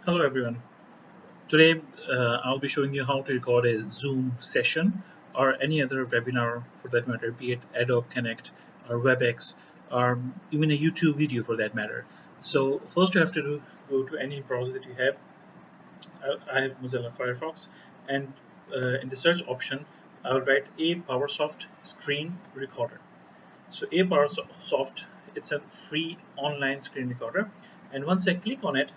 Hello everyone. Today I'll be showing you how to record a Zoom session or any other webinar for that matter, be it Adobe Connect or WebEx or even a YouTube video for that matter. So first you have to go to any browser that you have. I have Mozilla Firefox, and in the search option I'll write a PowerSoft screen recorder. So a PowerSoft, it's a free online screen recorder, and once I click on it,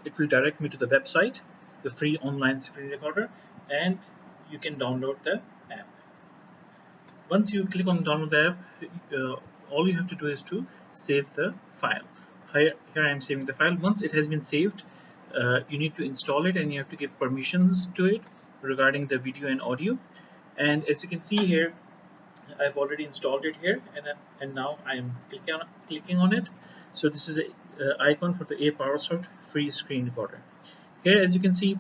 it will direct me to the website, the free online screen recorder, and you can download the app. Once you click on download the app, all you have to do is to save the file. Here I am saving the file. Once it has been saved, you need to install it and you have to give permissions to it regarding the video and audio. And as you can see here, I've already installed it here, and now I'm clicking on it. So this is a icon for the A PowerSoft free screen recorder. Here, as you can see,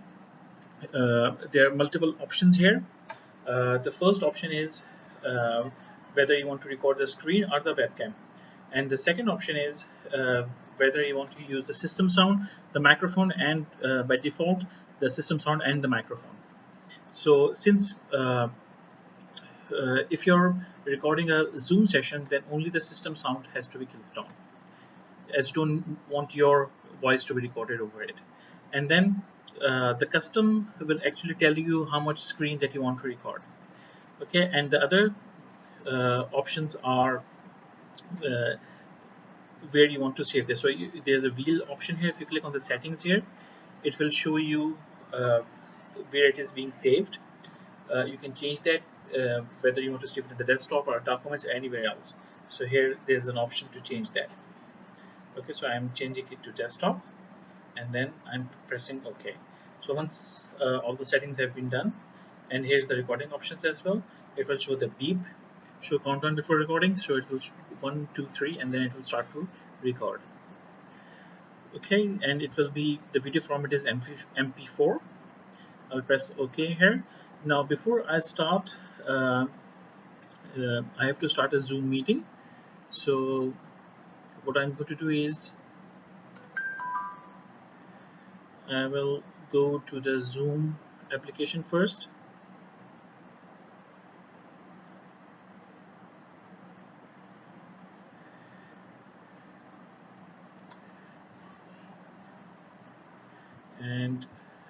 there are multiple options here. The first option is uh, whether you want to record the screen or the webcam, and the second option is whether you want to use the system sound, the microphone, and by default the system sound and the microphone. So since if you're recording a Zoom session, then only the system sound has to be clicked on, as you don't want your voice to be recorded over it. And then the custom will actually tell you how much screen that you want to record. Okay, and the other options are uh, where you want to save this. So there's a wheel option here. If you click on the settings here, it will show you where it is being saved. You can change that whether you want to save it in the desktop or documents or anywhere else. So here there's an option to change that. Okay, so I'm changing it to desktop and then I'm pressing OK. So once all the settings have been done, and here's the recording options as well, it will show the beep, show countdown before recording. So it will 1, 2, 3, and then it will start to record. Okay, and it will be, the video format is MP4. I'll press OK here. Now before I start, I have to start a Zoom meeting. So what I'm going to do is I will go to the Zoom application first. And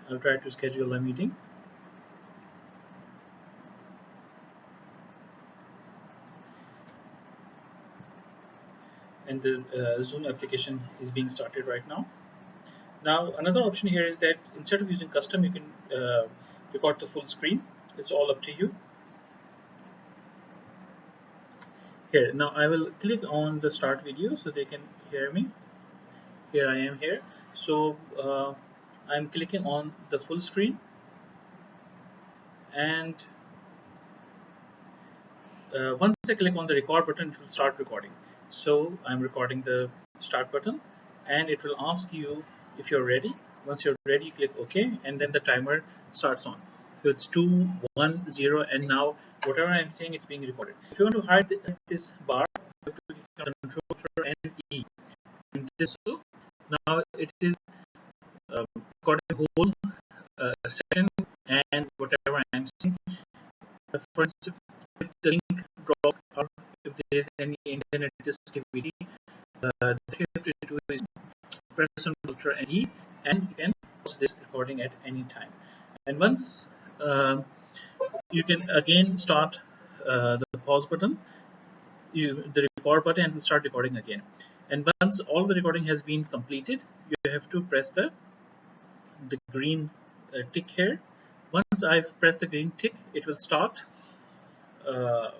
I'll try to schedule a meeting. And the Zoom application is being started right now. Now another option here is that instead of using custom, you can record the full screen. It's all up to you. Here, now I will click on the start video so they can hear me. Here I am here. So I'm clicking on the full screen, and once I click on the record button, it will start recording. So I'm recording the start button, and it will ask you if you're ready. Once you're ready, click OK, and then the timer starts on. So it's 2, 1, 0, and now whatever I'm saying, it's being recorded. If you want to hide this bar, you have to click on Control and E. And this, so now it is recording the whole session and whatever I'm saying. For instance, if the link drops or if there is any internet disability, what you have to do is press on Ctrl and E, and you can pause this recording at any time. And once you can again start the pause button, the record button, and will start recording again. And once all the recording has been completed, you have to press the green tick here. Once I've pressed the green tick, it will uh, uh,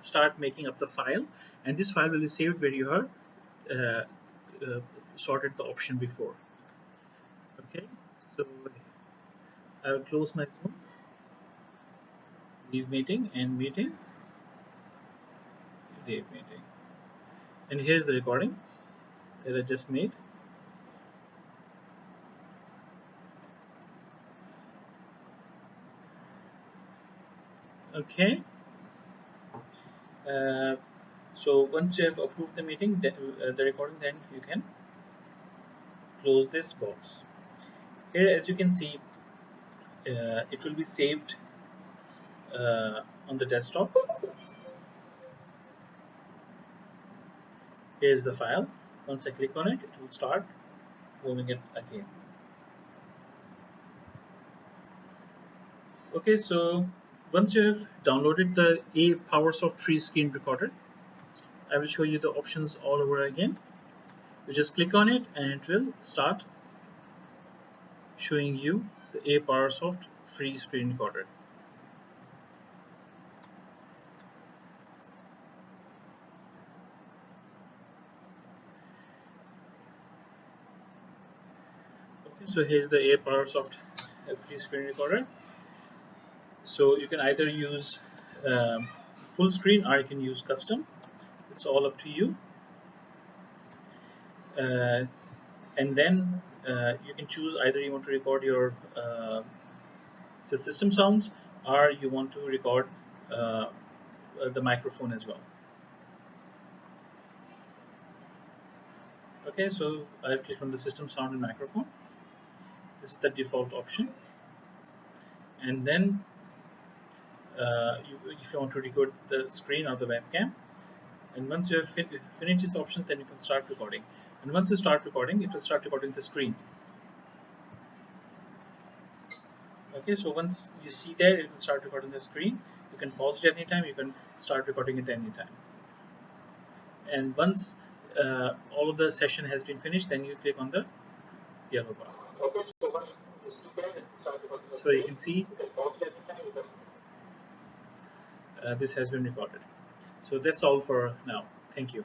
start making up the file, and this file will be saved where you have uh, sorted the option before. Okay, so I will close my Zoom, leave meeting, and meeting, leave meeting, and here's the recording that I just made. Okay, so once you have approved the meeting, the recording, then you can close this box. Here, as you can see, it will be saved on the desktop. Here's the file. Once I click on it, it will start moving it again. Okay, so once you have downloaded the PowerSoft free screen recorder, I will show you the options all over again. You just click on it and it will start showing you the PowerSoft free screen recorder. Okay, so here's the PowerSoft free screen recorder. So you can either use full screen or you can use custom. It's all up to you. And then you can choose either you want to record your system sounds or you want to record the microphone as well. Okay, so I've clicked on the system sound and microphone. This is the default option. And then if you want to record the screen or the webcam, and once you have finished this option, then you can start recording. And once you start recording, it will start recording the screen. Okay, so once you see there, it will start recording the screen. You can pause it anytime, you can start recording it anytime. And once all of the session has been finished, then you click on the yellow bar. Okay, so once you see there, it will start recording the screen. So you can see this has been recorded. So that's all for now. Thank you.